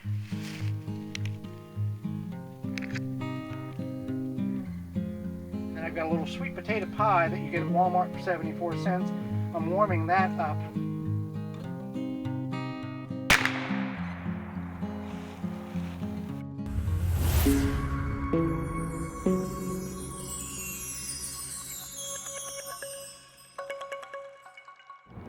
And I've got a little sweet potato pie that you get at Walmart for 74 cents. I'm warming that up.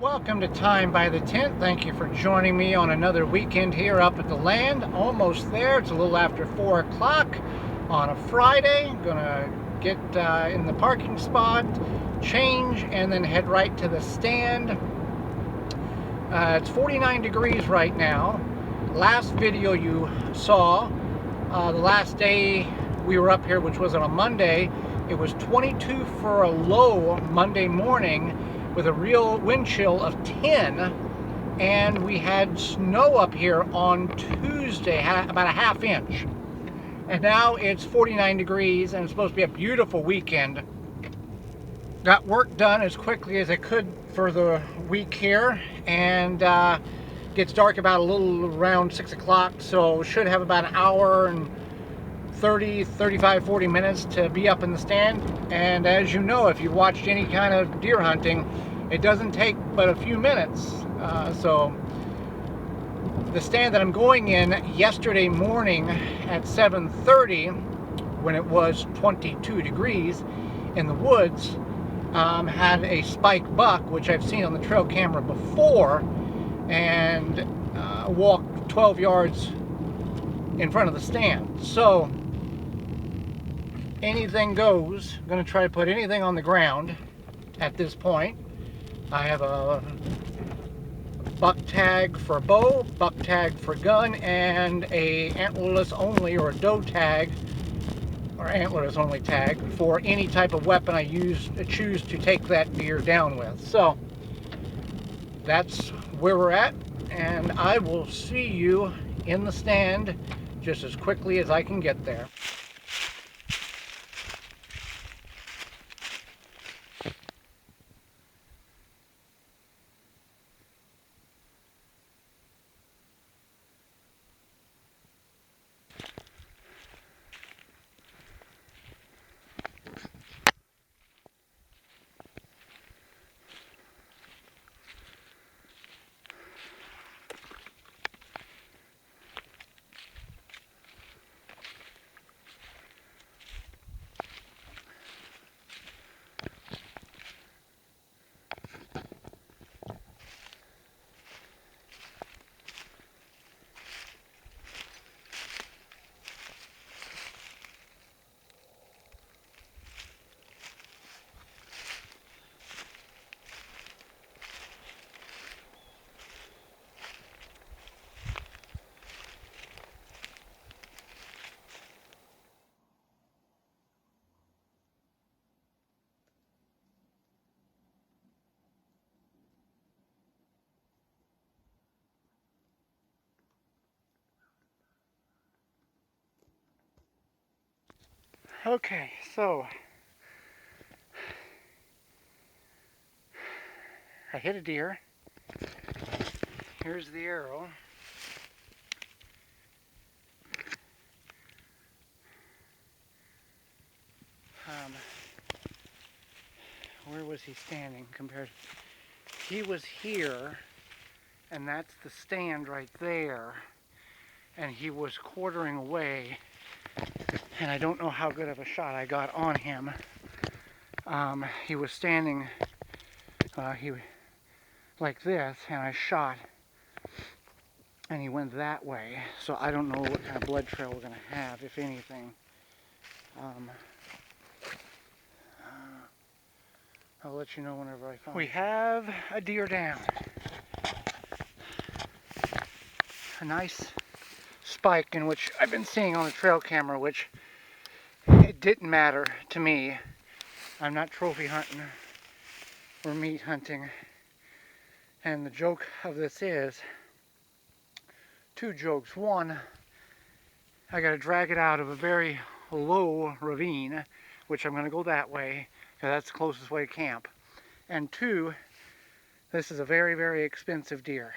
Welcome to Time by the Tent. Thank you for joining me on another weekend here up at the land. Almost there. It's a little after 4 o'clock on a Friday. Gonna get in the parking spot, change, and then head right to the stand. It's 49 degrees right now. Last video you saw, the last day we were up here, which was on a Monday, it was 22 for a low Monday morning, with a real wind chill of 10, and we had snow up here on Tuesday, about a half inch. And now it's 49 degrees and it's supposed to be a beautiful weekend. Got work done as quickly as I could for the week here, and gets dark about a little around 6 o'clock, so should have about an hour and 30, 35, 40 minutes to be up in the stand. And as you know, if you've watched any kind of deer hunting, it doesn't take but a few minutes. So the stand that I'm going in yesterday morning at 7:30, when it was 22 degrees in the woods, had a spike buck, which I've seen on the trail camera before, and walked 12 yards in front of the stand. So anything goes. I'm going to try to put anything on the ground at this point. I have a buck tag for bow, buck tag for gun, and a antlerless only, or a doe tag, or antlerless only tag for any type of weapon I choose to take that deer down with. So that's where we're at, and I will see you in the stand just as quickly as I can get there. Okay, so I hit a deer. Here's the arrow. Where was he standing compared? He was here, and that's the stand right there, and he was quartering away, and I don't know how good of a shot I got on him. He was standing like this, and I shot, and he went that way, so I don't know what kind of blood trail we're going to have, if anything. I'll let you know whenever I find it. We have a deer down. A nice spike, in which I've been seeing on the trail camera, which it didn't matter to me. I'm not trophy hunting or meat hunting. And the joke of this is, two jokes. One, I got to drag it out of a very low ravine, which I'm going to go that way, because that's the closest way to camp. And two, this is a very, very expensive deer.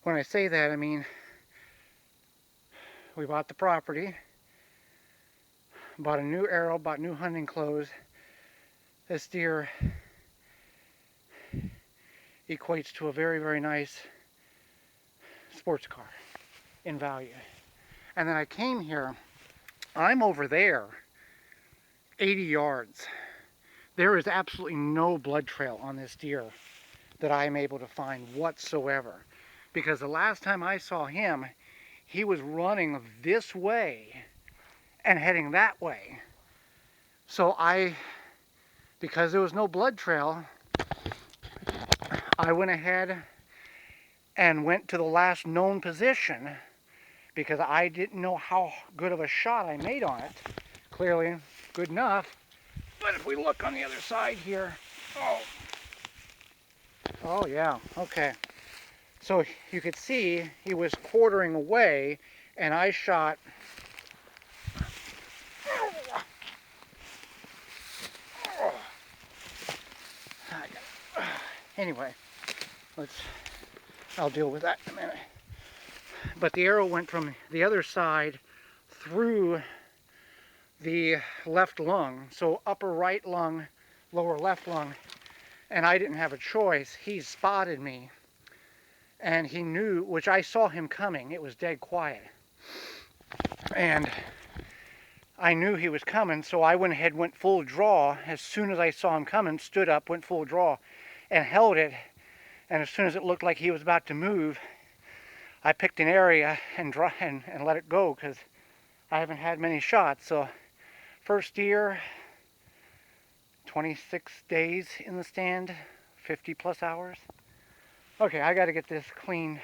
When I say that, I mean we bought the property, bought a new arrow, bought new hunting clothes. This deer equates to a very, very nice sports car in value. And then I came here, I'm over there, 80 yards. There is absolutely no blood trail on this deer that I am able to find whatsoever. Because the last time I saw him, he was running this way and heading that way. So because there was no blood trail, I went ahead and went to the last known position because I didn't know how good of a shot I made on it. Clearly good enough. But if we look on the other side here, oh yeah, okay. So you could see he was quartering away, and I shot. Anyway, I'll deal with that in a minute. But the arrow went from the other side through the left lung, so upper right lung, lower left lung, and I didn't have a choice. He spotted me, and he knew, which I saw him coming. It was dead quiet, and I knew he was coming, so I went ahead, went full draw. As soon as I saw him coming, stood up, went full draw, and held it. And as soon as it looked like he was about to move, I picked an area and let it go, because I haven't had many shots. So first deer, 26 days in the stand, 50 plus hours. Okay, I got to get this clean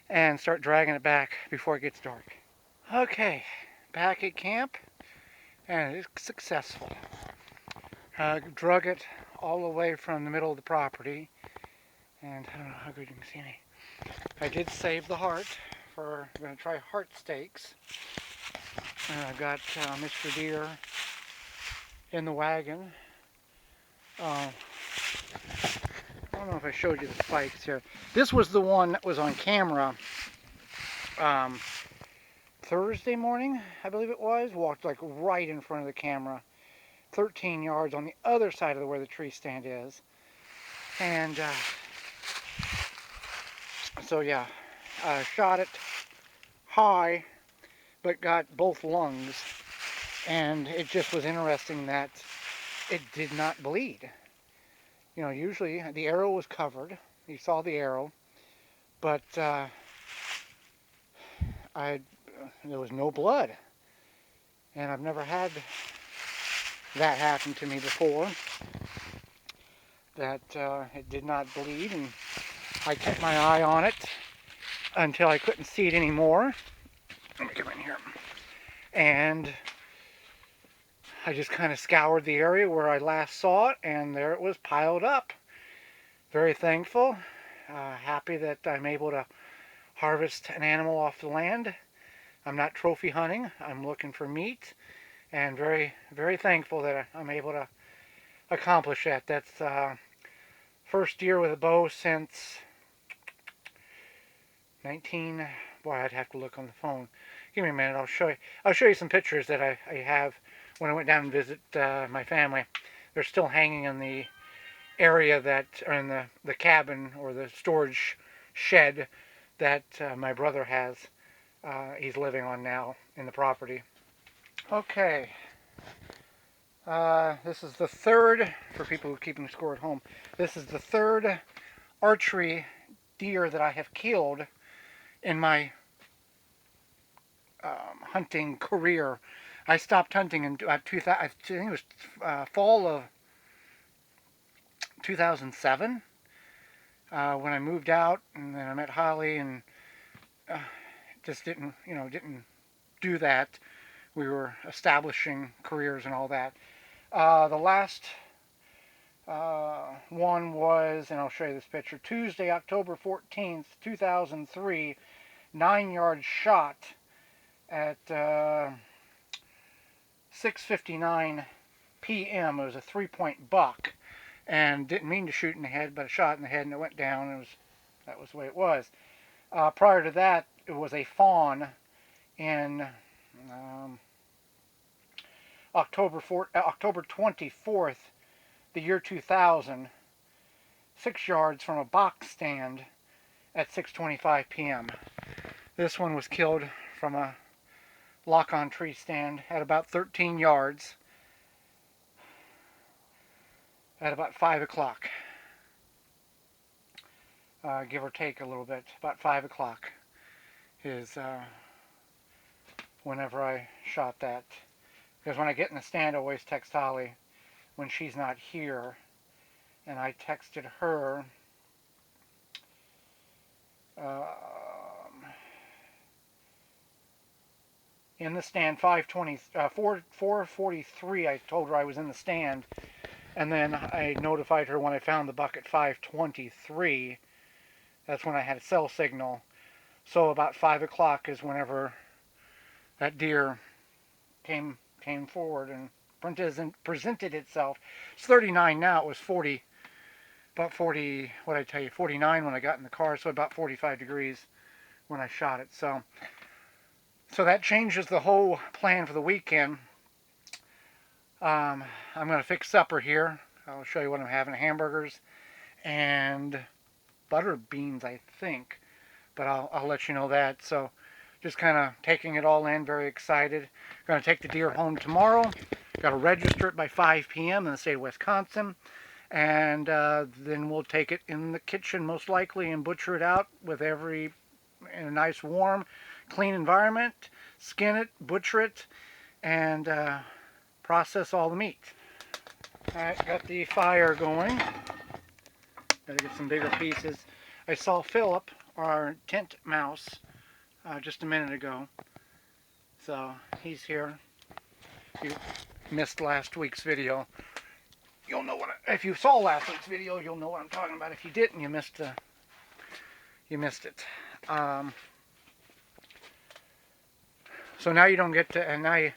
and start dragging it back before it gets dark. Okay, back at camp, and it's successful. Drug it all the way from the middle of the property, and I don't know how good you can see me. I did save the heart I'm going to try heart steaks. I've got Mr. Deer in the wagon. I don't know if I showed you the spikes here. This was the one that was on camera Thursday morning, I believe it was. Walked like right in front of the camera, 13 yards on the other side of where the tree stand is. And so yeah, shot it high, but got both lungs. And it just was interesting that it did not bleed. You know, usually the arrow was covered. You saw the arrow, but there was no blood. And I've never had that happen to me before. That it did not bleed, and I kept my eye on it until I couldn't see it anymore. Let me come in here. And I just kind of scoured the area where I last saw it, and there it was piled up. Very thankful, happy that I'm able to harvest an animal off the land. I'm not trophy hunting, I'm looking for meat, and very, very thankful that I'm able to accomplish that. That's first deer with a bow since boy, I'd have to look on the phone. Give me a minute, I'll show you some pictures that I have when I went down and visit my family. They're still hanging in the area that are in the cabin or the storage shed that my brother has. He's living on now in the property. Okay, this is the third, for people who are keeping score at home, this is the third archery deer that I have killed in my hunting career. I stopped hunting in 2000, I think it was fall of 2007 when I moved out, and then I met Holly, and just didn't do that. We were establishing careers and all that. The last one was, and I'll show you this picture, Tuesday, October 14th, 2003, 9-yard shot at 6:59 p.m. It was a 3-point buck, and didn't mean to shoot in the head, but I shot in the head and it went down. That was the way it was. Prior to that, it was a fawn in um, October 24th, the year 2000, 6 yards from a box stand at 6:25 p.m. This one was killed from a lock-on tree stand at about 13 yards at about 5 o'clock, give or take a little bit. About 5 o'clock is whenever I shot that. Because when I get in the stand, I always text Holly when she's not here. And I texted her in the stand 4:43. I told her I was in the stand, and then I notified her when I found the buck at 5:23. That's when I had a cell signal. So about 5 o'clock is whenever that deer came forward and presented itself. It's 39 now. It was 40, about 40. What did I tell you? 49 when I got in the car. So about 45 degrees when I shot it. So that changes the whole plan for the weekend. I'm going to fix supper here. I'll show you what I'm having: hamburgers and butter beans, I think. But I'll let you know that. So just kind of taking it all in, very excited. Going to take the deer home tomorrow. Got to register it by 5 p.m. in the state of Wisconsin. And then we'll take it in the kitchen most likely and butcher it out with in a nice warm, clean environment. Skin it, butcher it, and process all the meat. Alright, got the fire going. Gotta get some bigger pieces. I saw Philip, our tent mouse, just a minute ago. So he's here. If you missed last week's video, you'll know if you saw last week's video, you'll know what I'm talking about. If you didn't, you missed it. So now you don't get to, and now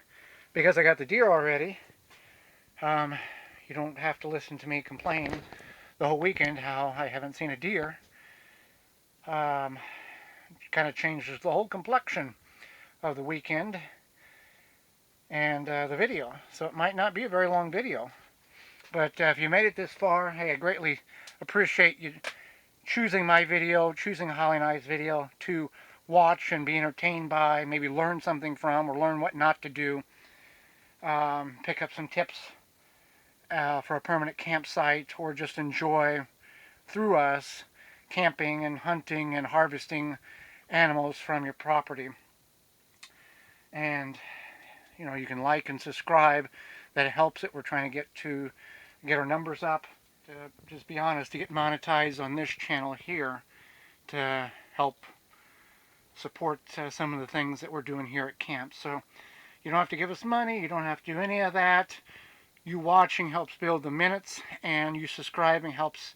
because I got the deer already, you don't have to listen to me complain the whole weekend how I haven't seen a deer. Kind of changes the whole complexion of the weekend and the video. So it might not be a very long video. But if you made it this far, hey, I greatly appreciate you choosing my video, choosing Holly and I's video to watch and be entertained by, maybe learn something from, or learn what not to do. Pick up some tips for a permanent campsite, or just enjoy through us camping and hunting and harvesting animals from your property. And you can like and subscribe. That helps it. We're trying to get our numbers up, to just be honest, to get monetized on this channel here, to help support some of the things that we're doing here at camp. So you don't have to give us money, you don't have to do any of that. You watching helps build the minutes, and you subscribing helps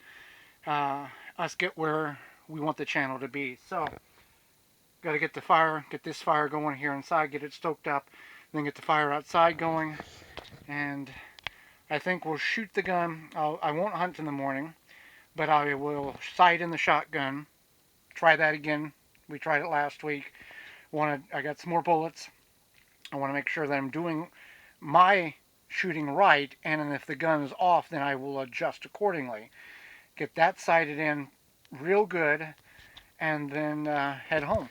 us get where we want the channel to be. So got to get this fire going here inside, get it stoked up, then get the fire outside going. And I think we'll shoot the gun. I won't hunt in the morning, but I will sight in the shotgun. Try that again. We tried it last week. I got some more bullets. I want to make sure that I'm doing my shooting right, and if the gun is off, then I will adjust accordingly. Get that sighted in real good, and then head home.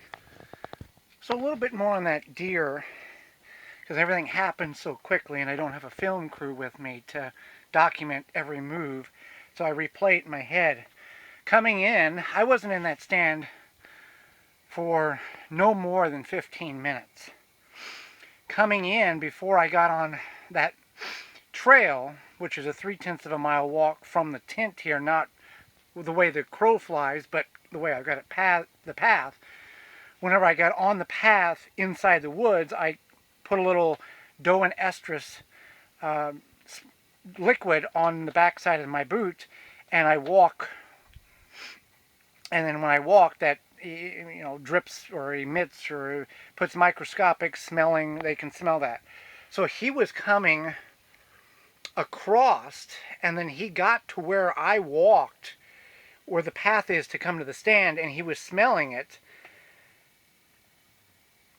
So a little bit more on that deer, because everything happened so quickly, and I don't have a film crew with me to document every move, so I replay it in my head. Coming in, I wasn't in that stand for no more than 15 minutes. Coming in, before I got on that trail, which is a 3/10 of a mile walk from the tent here, not the way the crow flies, but the way I've got it the path. Whenever I got on the path inside the woods, I put a little doe and estrus liquid on the backside of my boot, and I walk. And then when I walk, that drips or emits or puts microscopic smelling. They can smell that. So he was coming across, and then he got to where I walked, where the path is to come to the stand, and he was smelling it.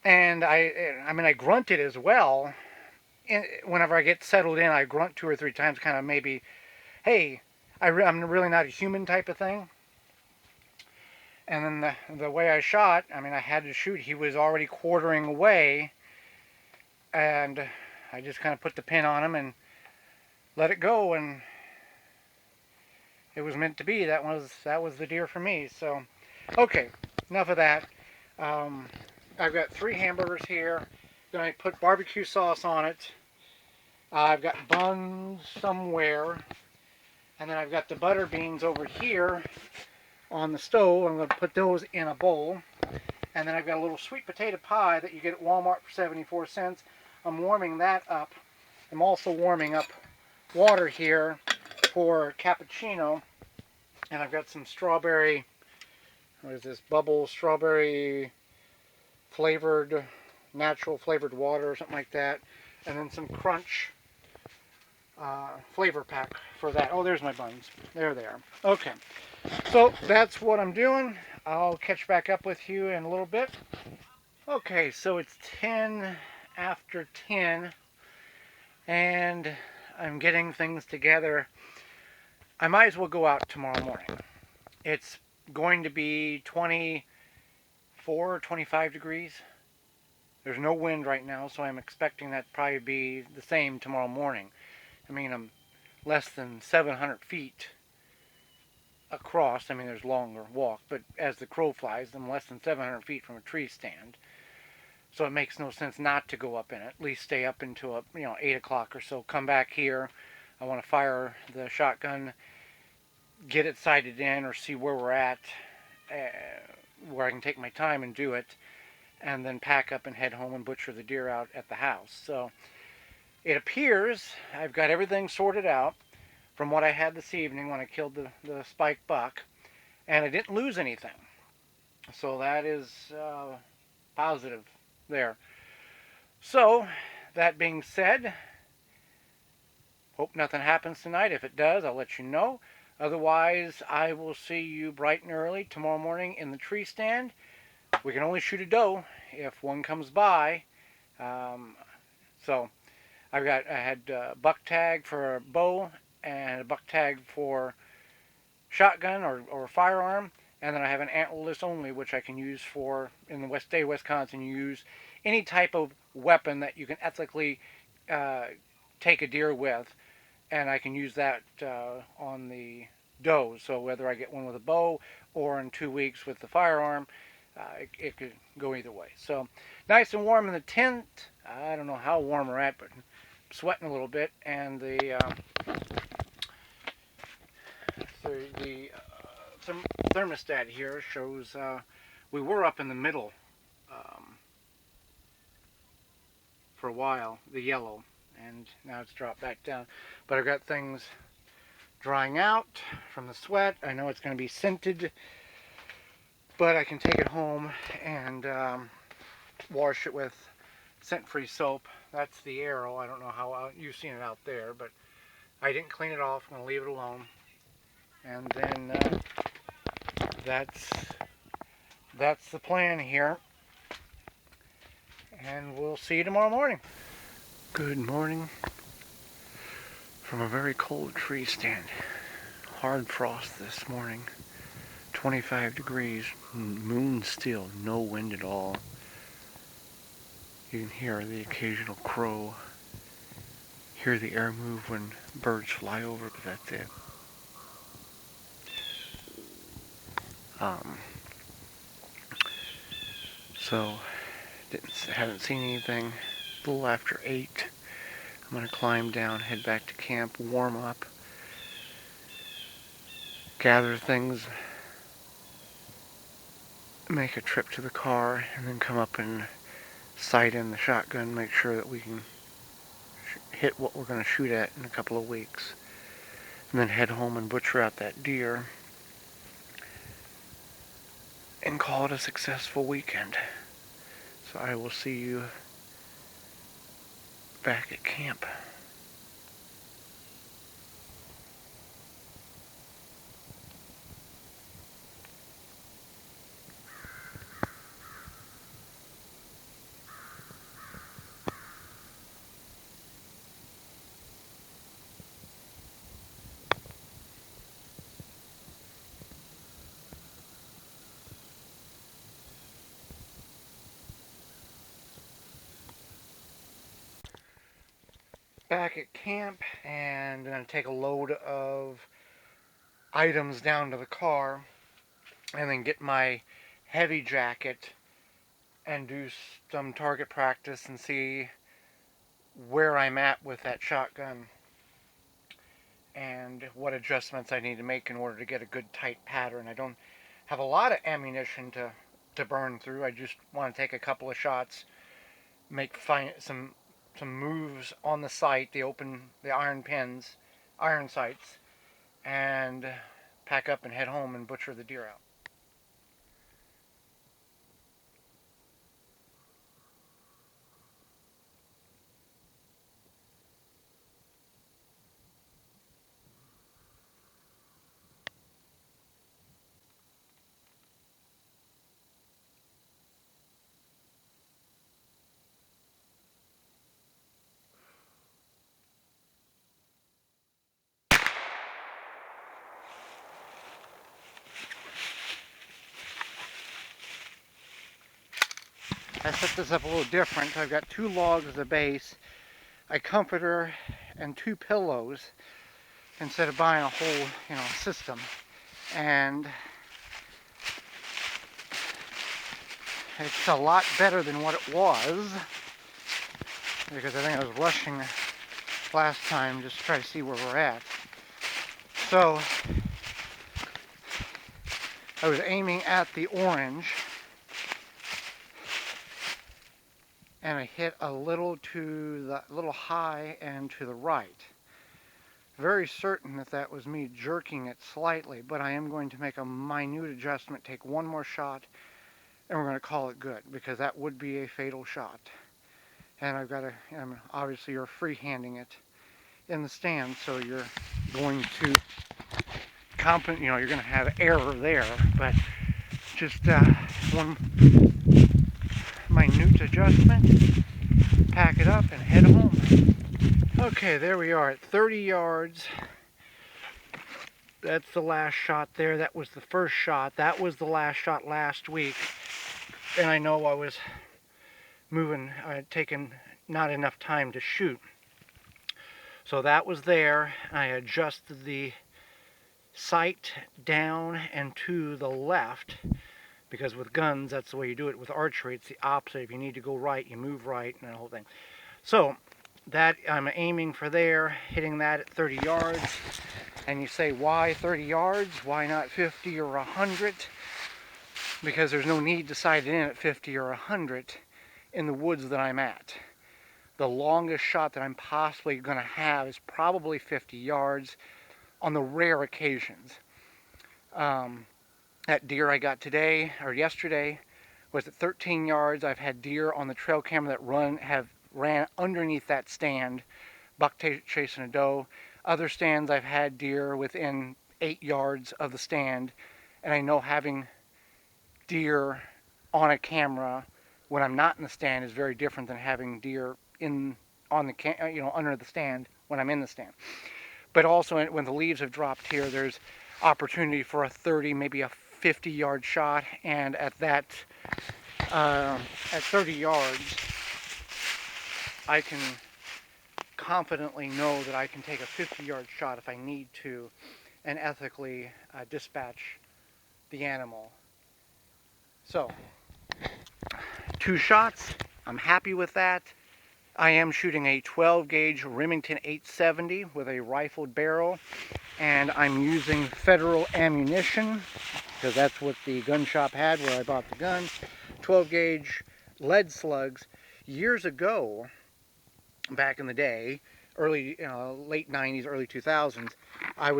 And I mean, I grunted as well. Whenever I get settled in, I grunt 2 or 3 times, kind of maybe, hey, I'm really not a human type of thing. And then the way I shot, I mean, I had to shoot. He was already quartering away, and I just kind of put the pin on him and let it go, and it was meant to be. That was the deer for me. So, okay, enough of that. Um, I've got 3 hamburgers here. Gonna put barbecue sauce on it. I've got buns somewhere, and then I've got the butter beans over here on the stove. I'm gonna put those in a bowl. And then I've got a little sweet potato pie that you get at Walmart for 74 cents. I'm warming that up. I'm also warming up water here for cappuccino. And I've got some strawberry, what is this, bubble strawberry flavored, natural flavored water or something like that. And then some crunch flavor pack for that. Oh, there's my buns. There they are. Okay, so that's what I'm doing. I'll catch back up with you in a little bit. Okay, so it's 10 after 10, and I'm getting things together. I might as well go out tomorrow morning. It's going to be 24, 25 degrees. There's no wind right now, so I'm expecting that to probably be the same tomorrow morning. I mean, I'm less than 700 feet across. I mean, there's longer walk, but as the crow flies, I'm less than 700 feet from a tree stand. So it makes no sense not to go up in it. At least stay up until 8 o'clock or so. Come back here. I want to fire the shotgun, get it sighted in, or see where we're at, where I can take my time and do it, and then pack up and head home and butcher the deer out at the house. So it appears I've got everything sorted out from what I had this evening when I killed the spike buck, and I didn't lose anything. So that is positive there. So, that being said, hope nothing happens tonight. If it does, I'll let you know. Otherwise, I will see you bright and early tomorrow morning in the tree stand. We can only shoot a doe if one comes by. So, I had a buck tag for a bow and a buck tag for shotgun or firearm. And then I have an antlerless only, which I can use for, in the state of Wisconsin, you use any type of weapon that you can ethically take a deer with. And I can use that on the doe. So whether I get one with a bow or in 2 weeks with the firearm, it could go either way. So nice and warm in the tent. I don't know how warm we're at, but I'm sweating a little bit. And the thermostat here shows we were up in the middle for a while, the yellow, and now it's dropped back down. But I've got things drying out from the sweat. I know it's going to be scented, but I can take it home and wash it with scent-free soap. That's the Arrow. I don't know how you've seen it out there, but I didn't clean it off. I'm going to leave it alone. And then that's the plan here. And we'll see you tomorrow morning. Good morning from a very cold tree stand. Hard frost this morning. 25 degrees. Moon still. No wind at all. You can hear the occasional crow. Hear the air move when birds fly over, but that's it. So, haven't seen anything. A little after 8. I'm going to climb down, head back to camp, warm up, gather things, make a trip to the car, and then come up and sight in the shotgun, make sure that we can hit what we're going to shoot at in a couple of weeks. And then head home and butcher out that deer and call it a successful weekend. So I will see you back at camp. back at camp, and I'm going to take a load of items down to the car, and then get my heavy jacket and do some target practice and see where I'm at with that shotgun and what adjustments I need to make in order to get a good tight pattern. I don't have a lot of ammunition to burn through. I just want to take a couple of shots, make some moves on the sight, the iron sights, and pack up and head home and butcher the deer out. I set this up a little different. I've got 2 logs as a base, a comforter, and 2 pillows instead of buying a whole, system. And it's a lot better than what it was, because I think I was rushing last time just to try to see where we're at. So I was aiming at the orange, and I hit a little high and to the right. Very certain that was me jerking it slightly, but I am going to make a minute adjustment, take one more shot, and we're going to call it good, because that would be a fatal shot. And obviously you're freehanding it in the stand, so you're going to you're going to have error there, but just one minute adjustment, pack it up, and head home. Okay, there we are at 30 yards. That's the last shot there. That was the first shot. That was the last shot last week. And I know I was moving, I had taken not enough time to shoot. So that was there. I adjusted the sight down and to the left, because with guns, that's the way you do it. With archery, it's the opposite. If you need to go right, you move right, and the whole thing. So that I'm aiming for there, hitting that at 30 yards. And you say, why 30 yards? Why not 50 or 100? Because there's no need to sight it in at 50 or 100 in the woods that I'm at. The longest shot that I'm possibly going to have is probably 50 yards on the rare occasions. That deer I got yesterday was at 13 yards. I've had deer on the trail camera that ran underneath that stand, buck chasing a doe. Other stands I've had deer within 8 yards of the stand, and I know having deer on a camera when I'm not in the stand is very different than having deer under the stand when I'm in the stand. But also when the leaves have dropped here, there's opportunity for a 30, maybe a 50-yard shot, and at 30 yards, I can confidently know that I can take a 50-yard shot if I need to, and ethically dispatch the animal. So, 2 shots, I'm happy with that. I am shooting a 12 gauge Remington 870 with a rifled barrel, and I'm using Federal ammunition, because that's what the gun shop had where I bought the gun. 12 gauge lead slugs. Years ago, back in the day, late 90s, early 2000s, I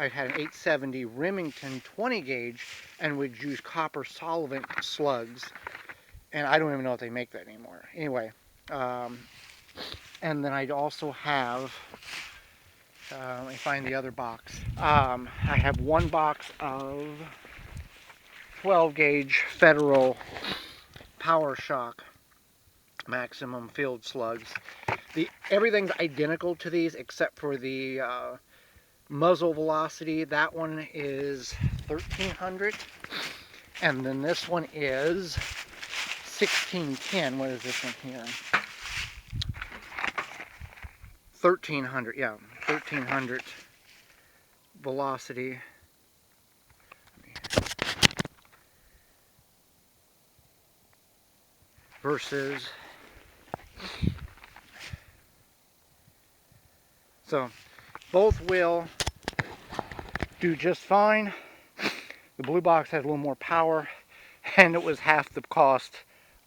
had an 870 Remington 20 gauge and would use copper solvent slugs, and I don't even know if they make that anymore. Anyway, and then I'd also have, let me find the other box. I have 1 box of 12 gauge Federal Power Shock maximum field slugs. Everything's identical to these except for the muzzle velocity. That one is 1300, and then this one is 1610. What is this one here? 1300, yeah, 1300 velocity. Versus, so both will do just fine. The blue box has a little more power, and it was half the cost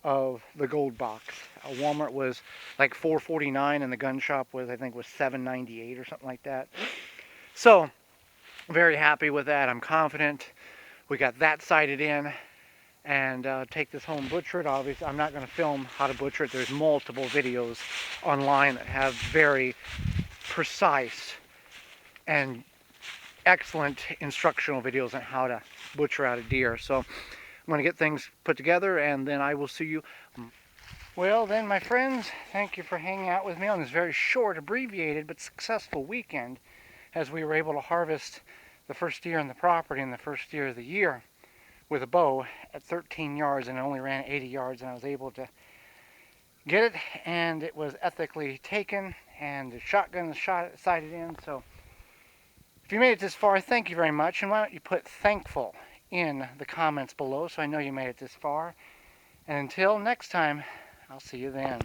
of the gold box. Walmart was like $4.49, and the gun shop was, I think, was $7.98 or something like that. So very happy with that. I'm confident we got that sighted in, and take this home, butcher it. Obviously, I'm not going to film how to butcher it. There's multiple videos online that have very precise and excellent instructional videos on how to butcher out a deer. So I'm going to get things put together, and then I will see you. Well then, my friends, thank you for hanging out with me on this very short, abbreviated, but successful weekend, as we were able to harvest the first deer on the property and the first deer of the year with a bow at 13 yards, and I only ran 80 yards, and I was able to get it, and it was ethically taken, and the shotgun was sighted in. So if you made it this far, thank you very much, and why don't you put thankful in the comments below so I know you made it this far. And until next time, I'll see you then.